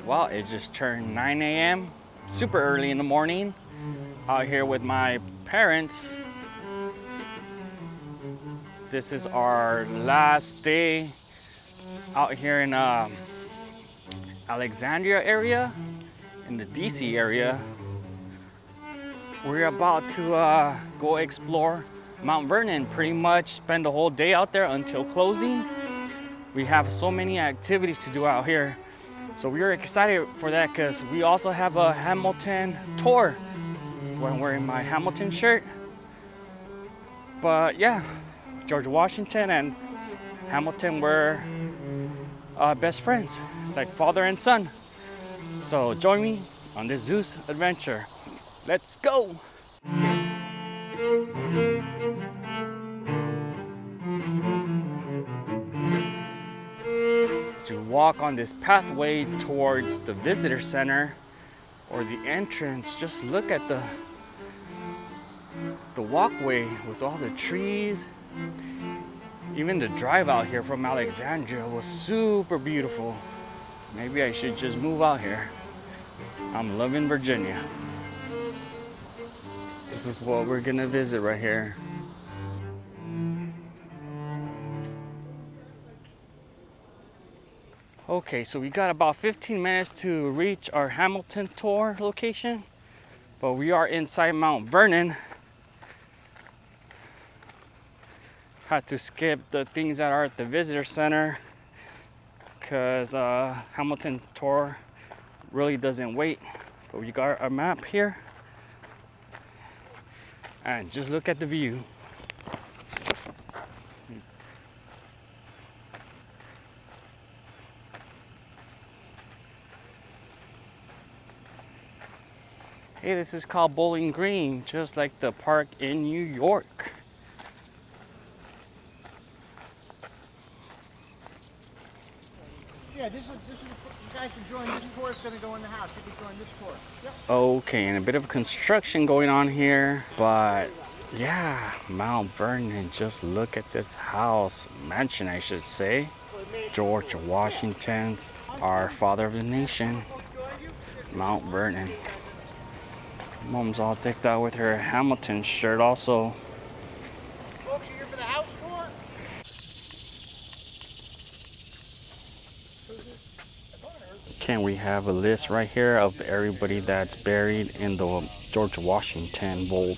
Well, it just turned 9 a.m. Super early in the morning. Out here with my parents. This is our last day out here in Alexandria area, in the DC area. We're about to go explore Mount Vernon, pretty much spend the whole day out there until closing. We have so many activities to do out here. So we are excited for that because we also have a Hamilton tour. That's why I'm wearing my Hamilton shirt. But yeah, George Washington and Hamilton were best friends, like father and son. So join me on this ZeuS adventure. Let's go! To walk on this pathway towards the visitor center or the entrance, just look at the walkway with all the trees. Even the drive out here from Alexandria was super beautiful. Maybe I should just move out here. I'm loving Virginia. This is what we're gonna visit right here. Okay, so we got about 15 minutes to reach our Hamilton tour location, but we are inside Mount Vernon. Had to skip the things that are at the visitor center because Hamilton tour really doesn't wait. But we got our map here, and just look at the view. Hey, this is called Bowling Green, just like the park in New York. Yeah, this is you guys can join this tour. It's gonna go in the house. You can join this tour. Yep. Okay, and a bit of construction going on here, but yeah, Mount Vernon. Just look at this house, mansion, I should say. George Washington's, our father of the nation, Mount Vernon. Mom's all decked out with her Hamilton shirt also. Folks, are here for the house tour? Can we have a list right here of everybody that's buried in the George Washington vault?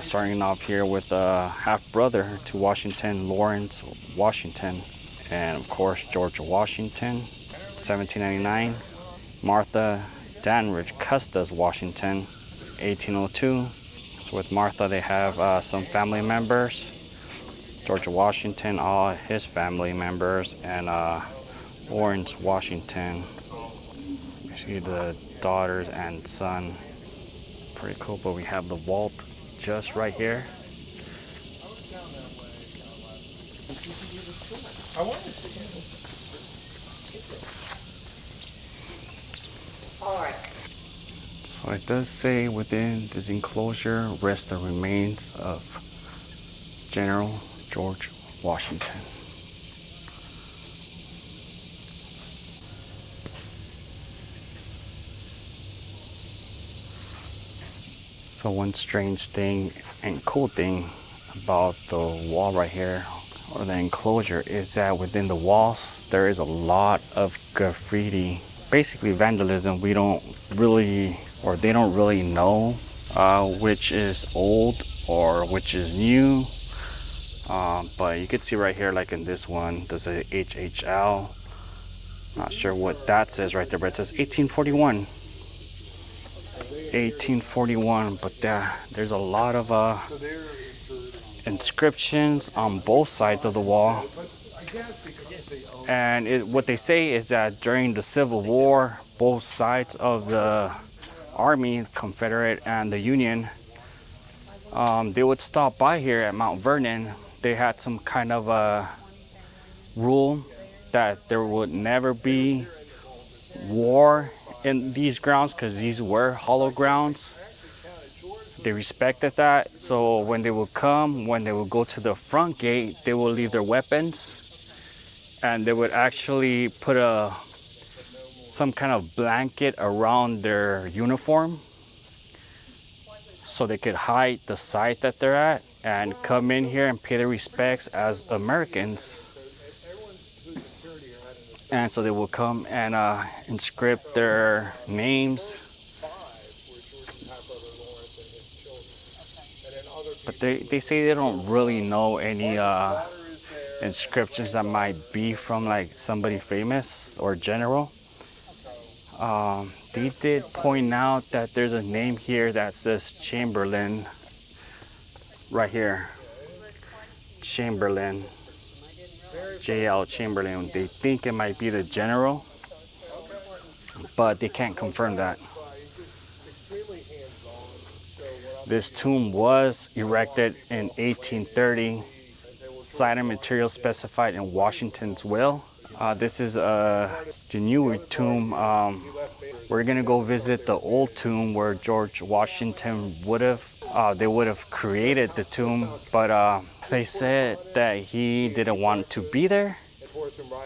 Starting off here with a half-brother to Washington, Lawrence Washington. And of course, George Washington, 1799. Martha Danridge Custis Washington, 1802. So with Martha, they have some family members. George Washington, all his family members, and Lawrence Washington. You see the daughters and son. Pretty cool, but we have the vault just right here. All right. So it does say within this enclosure rest the remains of General George Washington. So one strange thing and cool thing about the wall right here, or the enclosure, is that within the walls there is a lot of graffiti. Basically vandalism. We don't really, or they don't really know which is old or which is new. But you can see right here, like in this one, there's a HHL. Not sure what that says right there, but it says 1841. 1841, but there's a lot of inscriptions on both sides of the wall. And what they say is that during the Civil War, both sides of the Army, Confederate and the Union, they would stop by here at Mount Vernon. They had some kind of a rule that there would never be war in these grounds because these were hollow grounds. They respected that. So when they would come, when they would go to the front gate, they would leave their weapons, and they would actually put a some kind of blanket around their uniform so they could hide the site that they're at and come in here and pay their respects as Americans. And so they will come and inscript their names. But they say they don't really know any inscriptions that might be from like somebody famous or general. They did point out that there's a name here that says Chamberlain right here. Chamberlain. J.L. Chamberlain. They think it might be the general, but they can't confirm that. This tomb was erected in 1830. Site and material specified in Washington's will. This is the new tomb. We're gonna go visit the old tomb where George Washington would have. They would have created the tomb, but they said that he didn't want to be there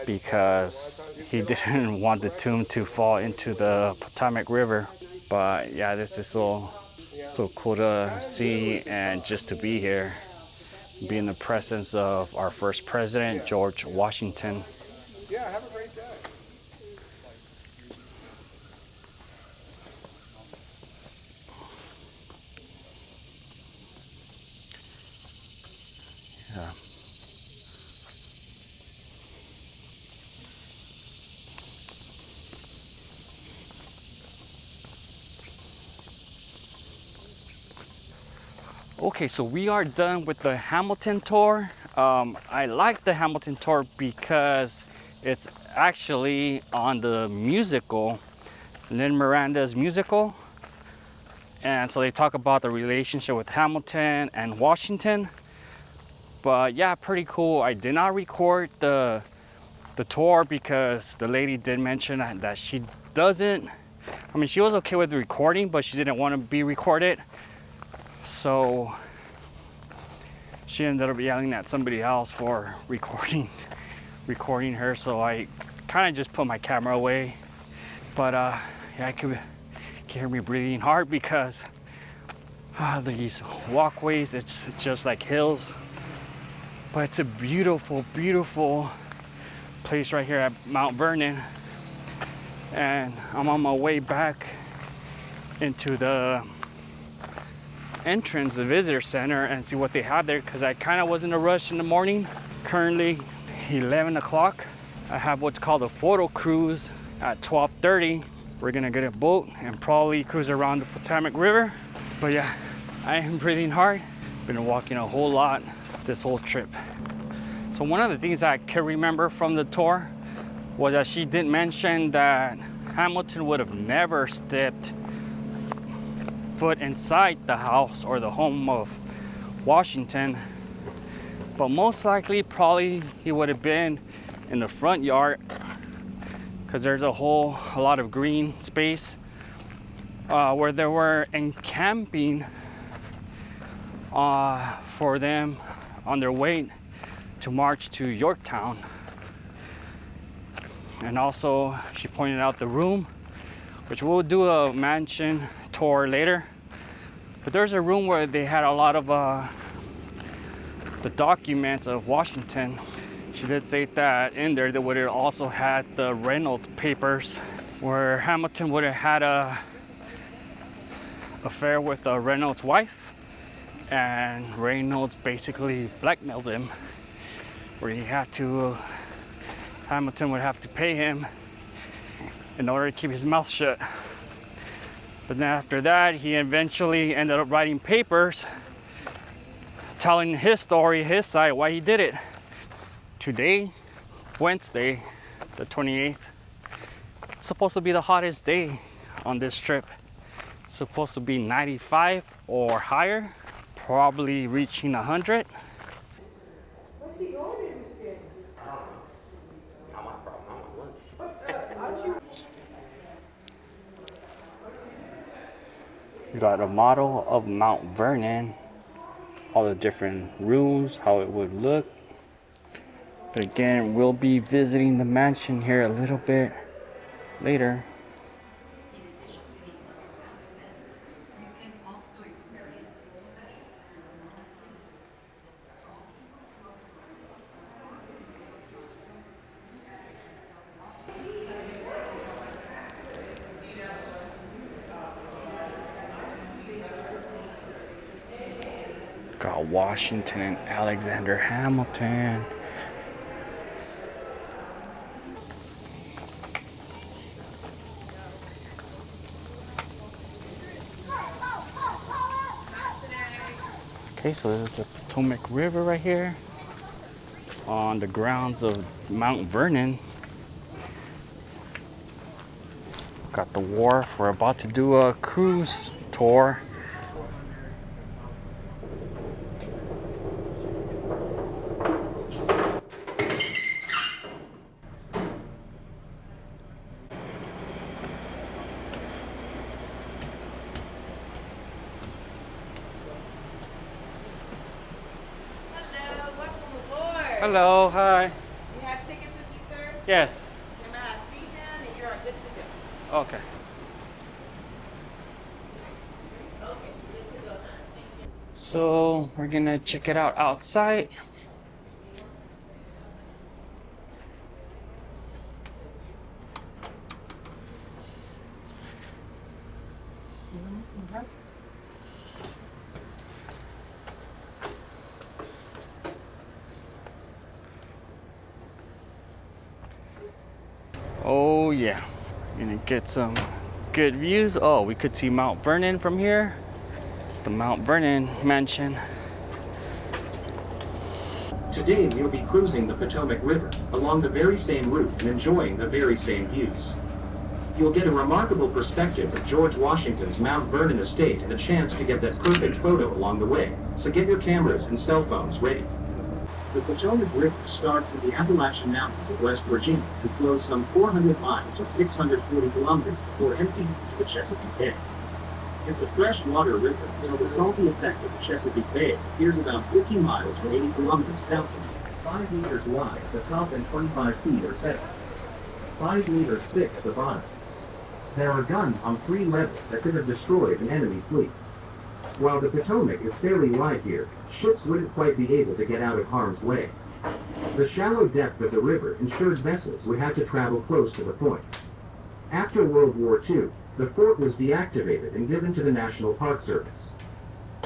because he didn't want the tomb to fall into the Potomac River. But yeah, this is so cool to see and just to be here, be in the presence of our first president, George Washington. Yeah, have a great day. Yeah. Okay, so we are done with the Hamilton tour. I like the Hamilton tour because it's actually on the musical, Lin-Miranda's musical. And so they talk about the relationship with Hamilton and Washington. But yeah, pretty cool. I did not record the tour because the lady did mention that she doesn't, I mean, she was okay with the recording, but she didn't want to be recorded. So she ended up yelling at somebody else for recording her. So I kind of just put my camera away. But yeah, I could hear me breathing hard because these walkways, it's just like hills. But it's a beautiful, beautiful place right here at Mount Vernon. And I'm on my way back into the entrance, the visitor center, and see what they have there because I kind of was in a rush in the morning. Currently 11 o'clock. I have what's called a photo cruise at 12:30. We're gonna get a boat and probably cruise around the Potomac River. But yeah, I am breathing hard. Been walking a whole lot this whole trip. So one of the things I can remember from the tour was that she did mention that Hamilton would have never stepped foot inside the house or the home of Washington, but most likely probably he would have been in the front yard because there's a lot of green space where they were encamping for them on their way to march to Yorktown. And also she pointed out the room, which we'll do a mansion tour later. But there's a room where they had a lot of the documents of Washington. She did say that in there they would have also had the Reynolds papers where Hamilton would have had a affair with Reynolds' wife, and Reynolds basically blackmailed him, where Hamilton would have to pay him in order to keep his mouth shut. But then after that, he eventually ended up writing papers telling his story, his side, why he did it. Today, Wednesday, the 28th, it's supposed to be the hottest day on this trip. It's supposed to be 95 or higher, probably reaching 100. What's he going in this game? Not my problem, I want lunch. We got a model of Mount Vernon, all the different rooms, how it would look. But again, we'll be visiting the mansion here a little bit later. Got Washington and Alexander Hamilton. Okay, so this is the Potomac River right here on the grounds of Mount Vernon. Got the wharf. We're about to do a cruise tour. Hello, welcome aboard. Hello, hi. You have tickets with you, sir? Yes. Remember how to see them and you're good to go. Okay. Okay, good to go, hon. Thank you. So we're gonna check it out outside. Oh yeah, gonna get some good views. Oh, we could see Mount Vernon from here. The Mount Vernon mansion. Today we'll be cruising the Potomac River along the very same route and enjoying the very same views. You'll get a remarkable perspective of George Washington's Mount Vernon estate and a chance to get that perfect photo along the way, so get your cameras and cell phones ready. The Potomac River starts in the Appalachian Mountains of West Virginia and flows some 400 miles or 640 kilometers before emptying into the Chesapeake Bay. It's a freshwater river, though the salty effect of the Chesapeake Bay appears about 50 miles or 80 kilometers south of it, 5 meters wide at the top and 25 feet or 5 meters thick at the bottom. There are guns on 3 levels that could have destroyed an enemy fleet. While the Potomac is fairly wide here, ships wouldn't quite be able to get out of harm's way. The shallow depth of the river ensured vessels would have to travel close to the point. After World War II, the fort was deactivated and given to the National Park Service.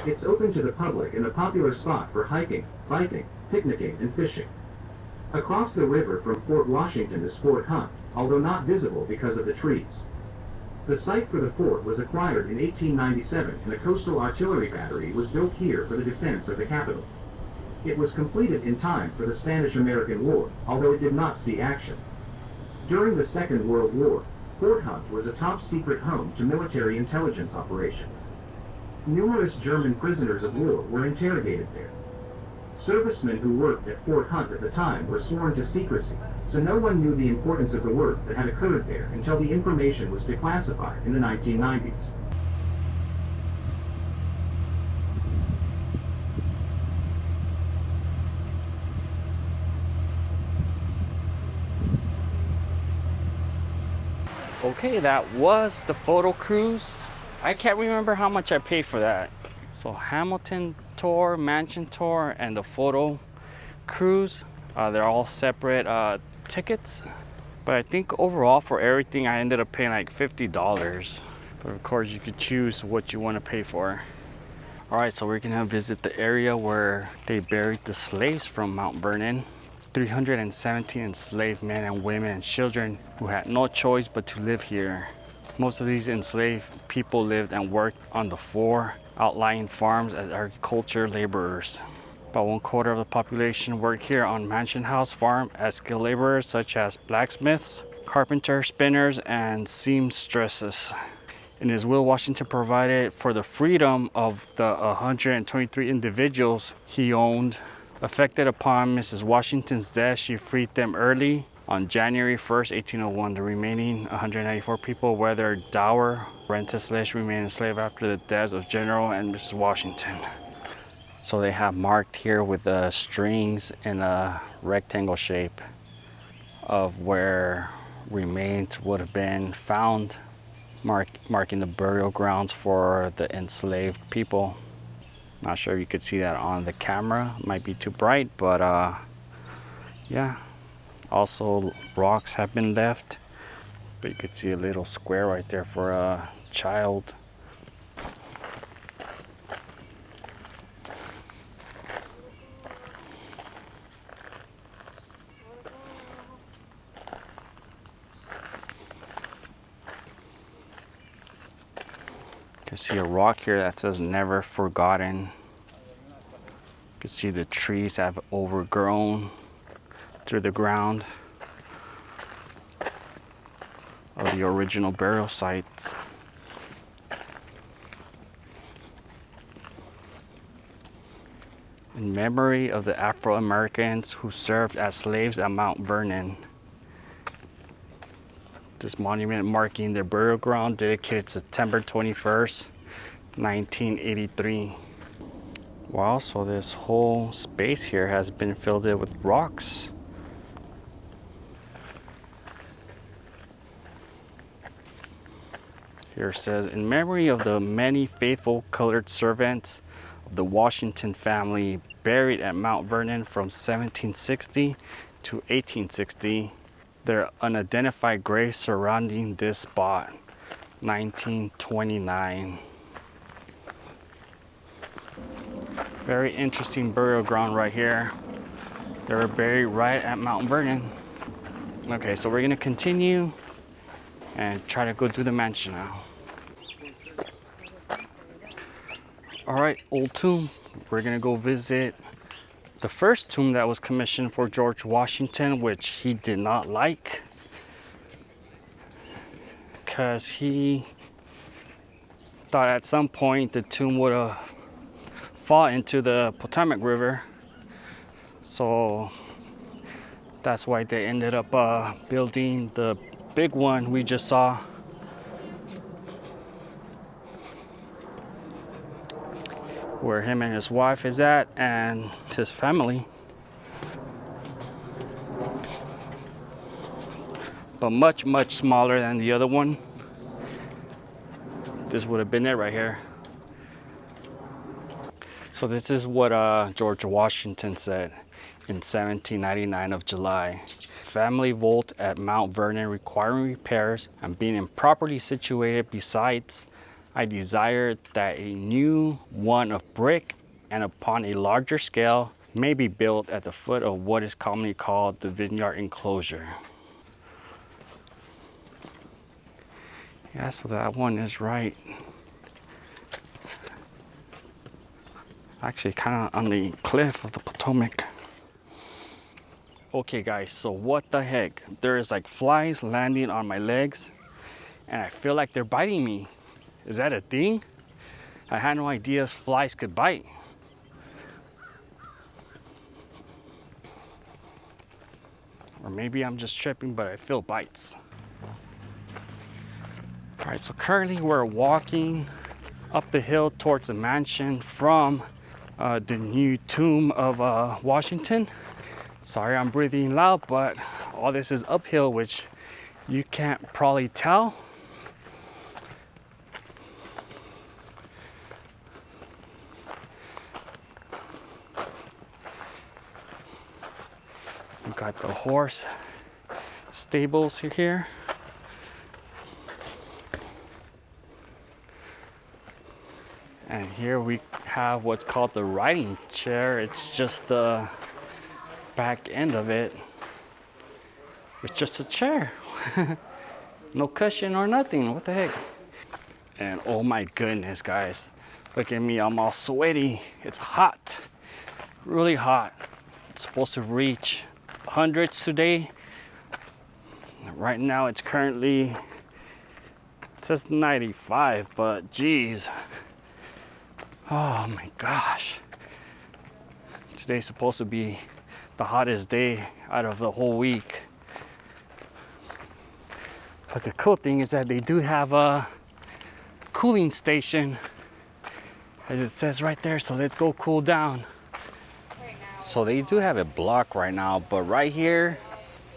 It's open to the public and a popular spot for hiking, biking, picnicking, and fishing. Across the river from Fort Washington is Fort Hunt, although not visible because of the trees. The site for the fort was acquired in 1897 and a coastal artillery battery was built here for the defense of the capital. It was completed in time for the Spanish-American War, although it did not see action. During the Second World War, Fort Hunt was a top-secret home to military intelligence operations. Numerous German prisoners of war were interrogated there. Servicemen who worked at Fort Hunt at the time were sworn to secrecy, so no one knew the importance of the work that had occurred there until the information was declassified in the 1990s. Okay, that was the photo cruise. I can't remember how much I paid for that. So Hamilton tour, mansion tour, and the photo cruise, they're all separate tickets. But I think overall for everything I ended up paying like $50. But of course you could choose what you want to pay for. Alright, so we're gonna visit the area where they buried the slaves from Mount Vernon. 317 enslaved men and women and children who had no choice but to live here. Most of these enslaved people lived and worked on the 4 outlying farms as agriculture laborers. About 1/4 of the population worked here on Mansion House Farm as skilled laborers such as blacksmiths, carpenters, spinners, and seamstresses. In his will, Washington provided for the freedom of the 123 individuals he owned. Affected upon Mrs. Washington's death, she freed them early on January 1st, 1801. The remaining 194 people, whether dower, rented/slaves, remained enslaved after the deaths of General and Mrs. Washington. So they have marked here with the strings in a rectangle shape of where remains would have been found, marking the burial grounds for the enslaved people. Not sure if you could see that on the camera. Might be too bright, but yeah. Also, rocks have been left, but you could see a little square right there for a child. You can see a rock here that says never forgotten. You can see the trees have overgrown through the ground of the original burial sites. In memory of the Afro-Americans who served as slaves at Mount Vernon. This monument marking their burial ground, dedicated September 21st, 1983. Wow, so this whole space here has been filled in with rocks. Here it says, in memory of the many faithful colored servants of the Washington family buried at Mount Vernon from 1760 to 1860, their unidentified graves surrounding this spot, 1929. Very interesting burial ground right here. They were buried right at Mount Vernon. Okay, so we're gonna continue and try to go through the mansion now. All right, old tomb. We're gonna go visit the first tomb that was commissioned for George Washington, which he did not like, because he thought at some point the tomb would have fallen into the Potomac River. So that's why they ended up building the big one we just saw. Where him and his wife is at, and his family. But much, much smaller than the other one. This would have been it right here. So this is what George Washington said in 1799 of July. Family vault at Mount Vernon requiring repairs and being improperly situated. Besides, I desired that a new one of brick and upon a larger scale may be built at the foot of what is commonly called the vineyard enclosure. Yeah, so that one is right. Actually, kind of on the cliff of the Potomac. Okay guys, so what the heck? There is like flies landing on my legs and I feel like they're biting me. Is that a thing? I had no idea flies could bite. Or maybe I'm just tripping, but I feel bites. All right, so currently we're walking up the hill towards the mansion from the new tomb of Washington. Sorry I'm breathing loud, but all this is uphill, which you can't probably tell. We got the horse stables here. And here we have what's called the riding chair. It's just the back end of it. It's just a chair. No cushion or nothing. What the heck? And oh my goodness, guys. Look at me, I'm all sweaty. It's hot, really hot. It's supposed to reach hundreds today. Right now it's currently, it says 95, but geez. Oh my gosh. Today's supposed to be the hottest day out of the whole week. But the cool thing is that they do have a cooling station, as it says right there, so let's go cool down. So they do have it blocked right now, but right here,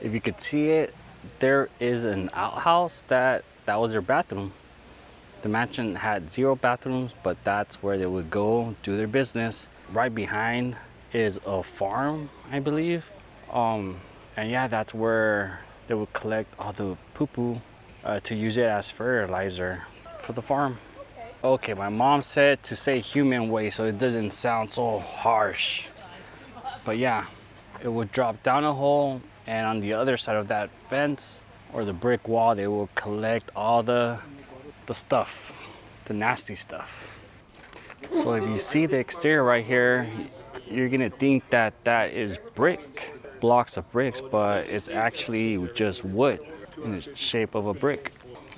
if you could see it, there is an outhouse that was their bathroom. The mansion had 0 bathrooms, but that's where they would go do their business. Right behind is a farm, I believe. And yeah, that's where they would collect all the poo-poo to use it as fertilizer for the farm. Okay, my mom said to say human waste so it doesn't sound so harsh. But yeah, it would drop down a hole, and on the other side of that fence or the brick wall, they will collect all the stuff, the nasty stuff. So if you see the exterior right here, you're gonna think that that is brick, blocks of bricks, but it's actually just wood in the shape of a brick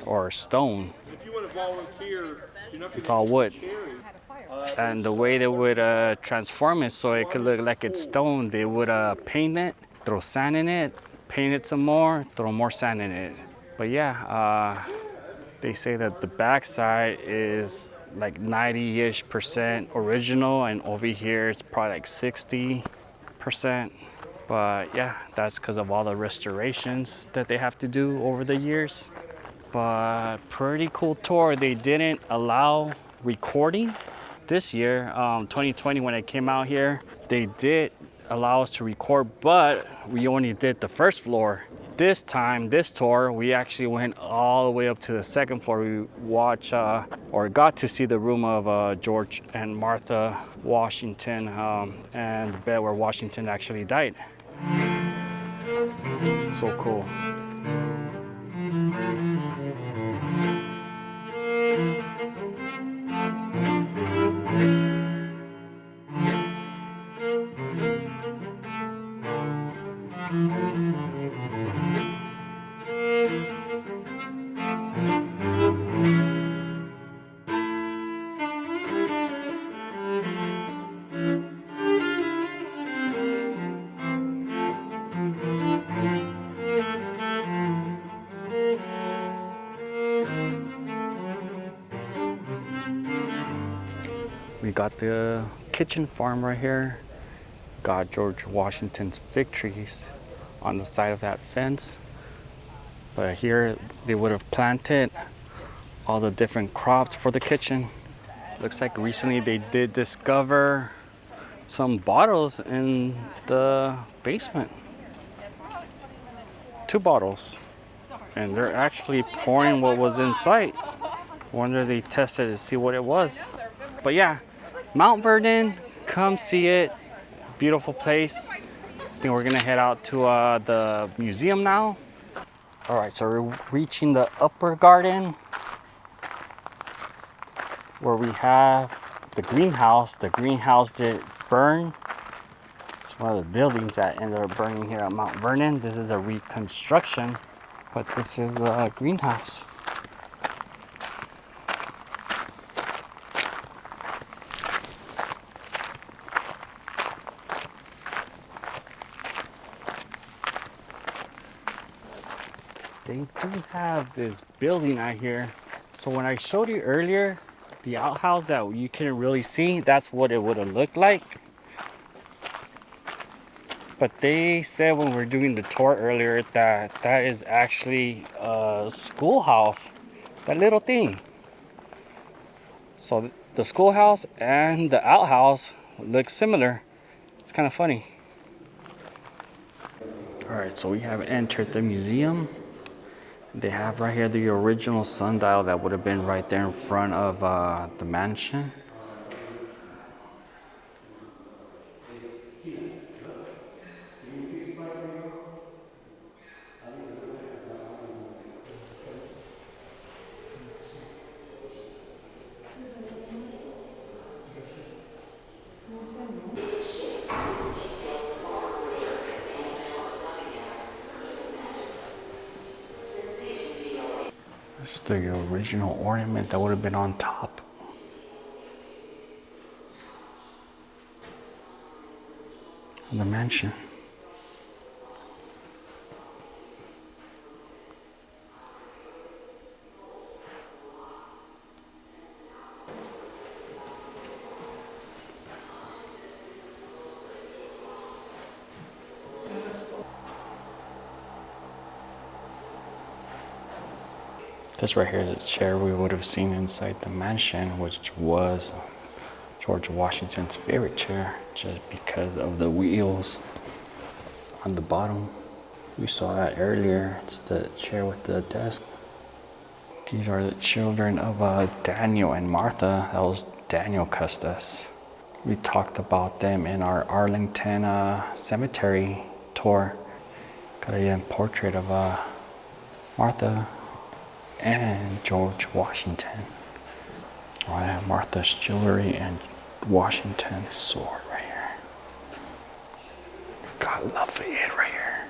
or stone. If you want to volunteer, It's all wood. And the way they would transform it so it could look like it's stone, they would paint it, throw sand in it, paint it some more, throw more sand in it. But yeah, they say that the backside is like 90-ish% original, and over here it's probably like 60%. But yeah, that's because of all the restorations that they have to do over the years. But pretty cool tour. They didn't allow recording this year, 2020, when I came out here. They did allow us to record, but we only did the first floor. This time, this tour, we actually went all the way up to the second floor. We watched or got to see the room of George and Martha Washington, and the bed where Washington actually died. So cool. We got the kitchen farm right here. Got George Washington's victories on the side of that fence. But here they would have planted all the different crops for the kitchen. Looks like recently they did discover some bottles in the basement. 2 bottles. And they're actually pouring what was inside. Wonder they tested to see what it was. But yeah, Mount Vernon, come see it. Beautiful place. I think we're gonna head out to the museum now. All right, so we're reaching the upper garden where we have the greenhouse. The greenhouse did burn. It's one of the buildings that ended up burning here at Mount Vernon. This is a reconstruction, but this is the greenhouse. They do have this building out here. So when I showed you earlier, the outhouse that you couldn't really see, that's what it would have looked like. But they said when we were doing the tour earlier that that is actually a schoolhouse, that little thing. So the schoolhouse and the outhouse look similar. It's kind of funny. All right, so we have entered the museum. They have right here the original sundial that would have been right there in front of the mansion. This is the original ornament that would have been on top. Of the mansion. This right here is a chair we would have seen inside the mansion, which was George Washington's favorite chair, just because of the wheels on the bottom. We saw that earlier. It's the chair with the desk. These are the children of Daniel and Martha. That was Daniel Custis. We talked about them in our Arlington cemetery tour. Got a portrait of Martha and George Washington. I have Martha's jewelry and Washington's sword right here. Got Lafayette right here.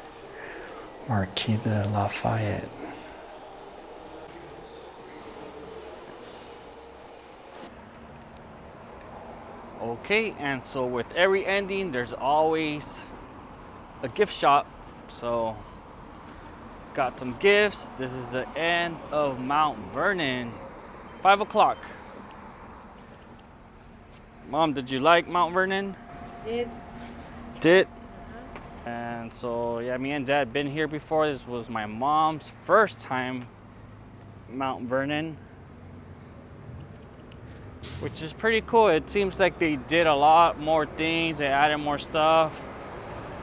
Marquis de Lafayette. Okay, and so with every ending, there's always a gift shop. So, got some gifts. This is the end of Mount Vernon. 5 o'clock. Mom, did you like Mount Vernon? Did? And so, yeah, me and Dad been here before. This was my mom's first time Mount Vernon, which is pretty cool. It seems like they did a lot more things. They added more stuff.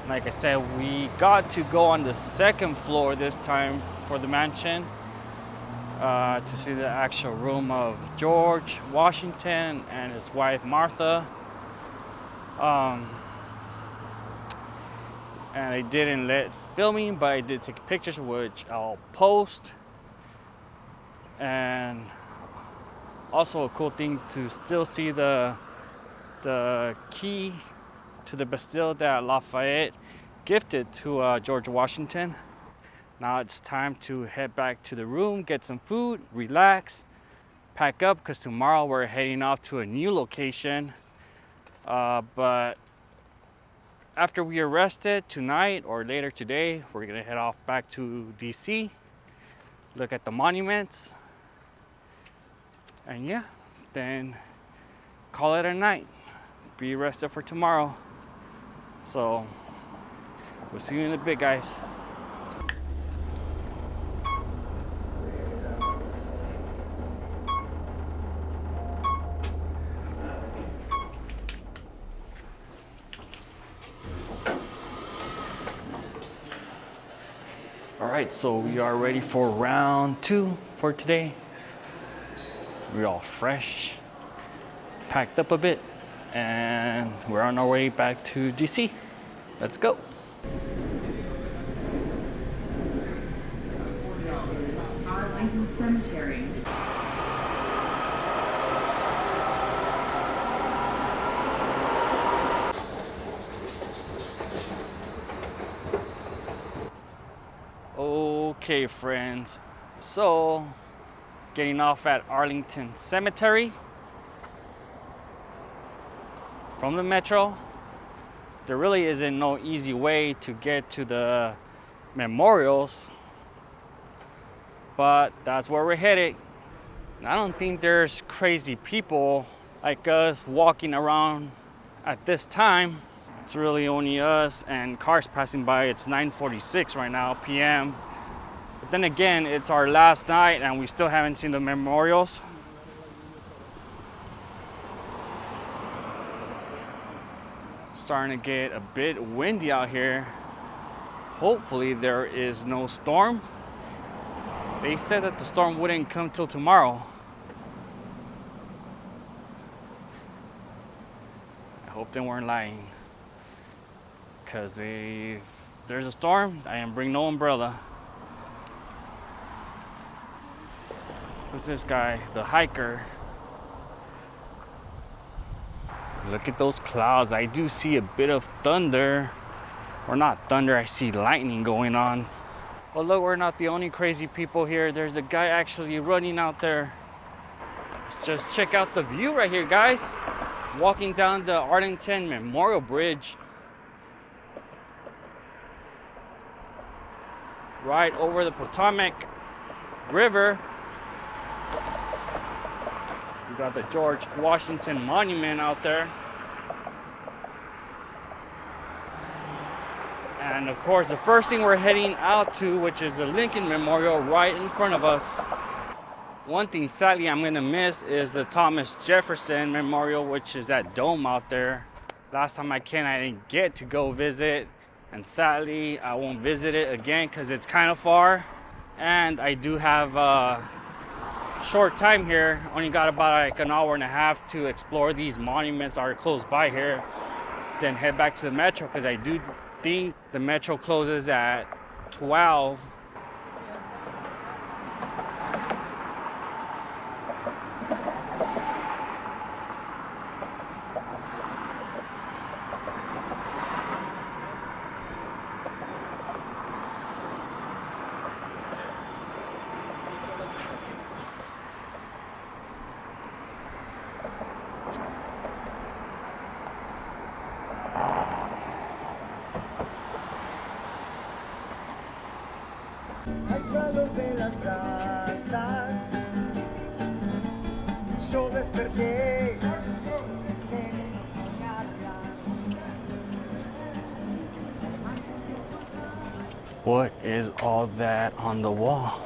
Like I said, we got to go on the second floor this time for the mansion to see the actual room of George Washington and his wife Martha. And I didn't let filming, but I did take pictures, which I'll post. And also a cool thing to still see the key to the Bastille that Lafayette gifted to George Washington. Now it's time to head back to the room, get some food, relax, pack up, because tomorrow we're heading off to a new location. But after we are rested tonight or later today, we're gonna head off back to DC, look at the monuments, and yeah, then call it a night. Be rested for tomorrow. So we'll see you in a bit, guys. All right, so we are ready for round 2 for today. We're all fresh, packed up a bit, and we're on our way back to DC. Let's go. Arlington Cemetery. Okay, friends, so getting off at Arlington Cemetery from the metro. There really isn't no easy way to get to the memorials, but that's where we're headed. And I don't think there's crazy people like us walking around at this time. It's really only us and cars passing by. It's 9:46 right now p.m. But then again, it's our last night and we still haven't seen the memorials. Starting to get a bit windy out here. Hopefully there is no storm. They said that the storm wouldn't come till tomorrow. I hope they weren't lying. Because if there's a storm, I am bring no umbrella. Who's this guy? The hiker. Look at those clouds. I do see a bit of thunder. Or not thunder, I see lightning going on. Well, look, we're not the only crazy people here. There's a guy actually running out there. Let's just check out the view right here, guys. Walking down the Arlington Memorial Bridge. Right over the Potomac River. We got the George Washington Monument out there. And of course, the first thing we're heading out to, which is the Lincoln Memorial right in front of us. One thing sadly I'm gonna miss is the Thomas Jefferson Memorial, which is that dome out there. Last time I came, I didn't get to go visit, and sadly I won't visit it again because it's kind of far, and I do have a short time here. Only got about like an hour and a half to explore these monuments that are close by here, then head back to the metro because I do think the metro closes at 12. Al calor de las brasas, yo desperté. What is all that on the wall?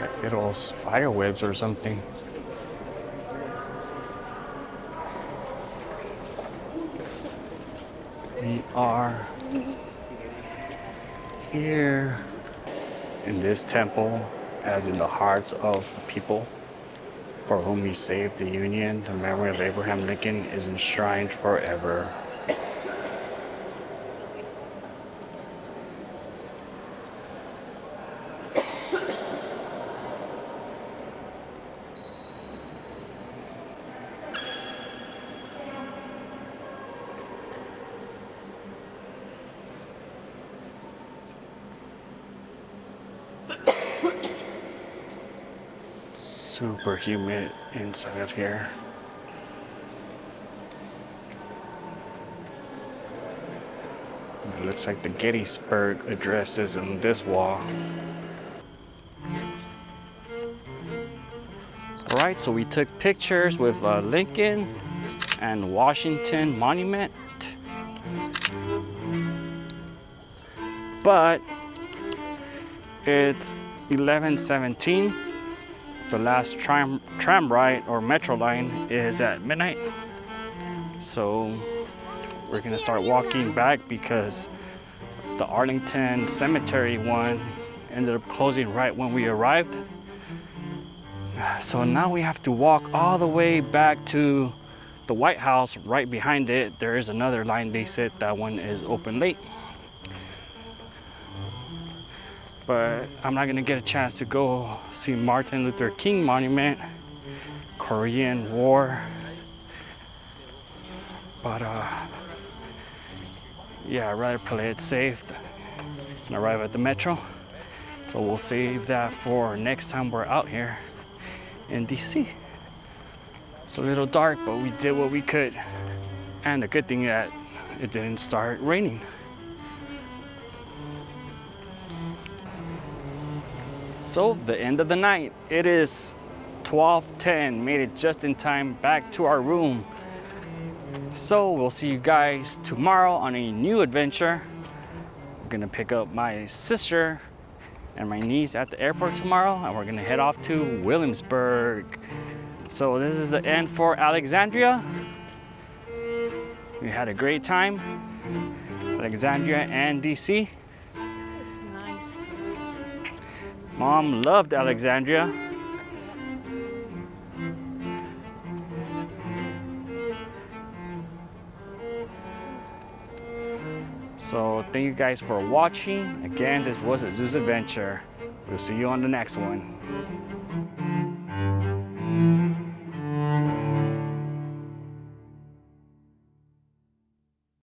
Like little spider webs or something. We are here in this temple, as in the hearts of the people for whom he saved the Union. The memory of Abraham Lincoln is enshrined forever. Super humid inside of here. It looks like the Gettysburg Address is on this wall. Alright, so we took pictures with Lincoln and Washington Monument. But it's 11:17. The last tram ride or metro line is at midnight. So we're gonna start walking back because the Arlington Cemetery one ended up closing right when we arrived. So now we have to walk all the way back to the White House. Right behind it, there is another line. They said that one is open late. But I'm not gonna get a chance to go see Martin Luther King Monument, Korean War. But yeah, I'd rather play it safe and arrive at the metro. So we'll save that for next time we're out here in DC. It's a little dark, but we did what we could. And the good thing that it didn't start raining. So the end of the night, it is 12:10, made it just in time back to our room. So we'll see you guys tomorrow on a new adventure. I'm gonna pick up my sister and my niece at the airport tomorrow, and we're gonna head off to Williamsburg. So this is the end for Alexandria. We had a great time, Alexandria and DC. It's nice. Mom loved Alexandria. So thank you guys for watching. Again, this was a ZeuS adventure. We'll see you on the next one.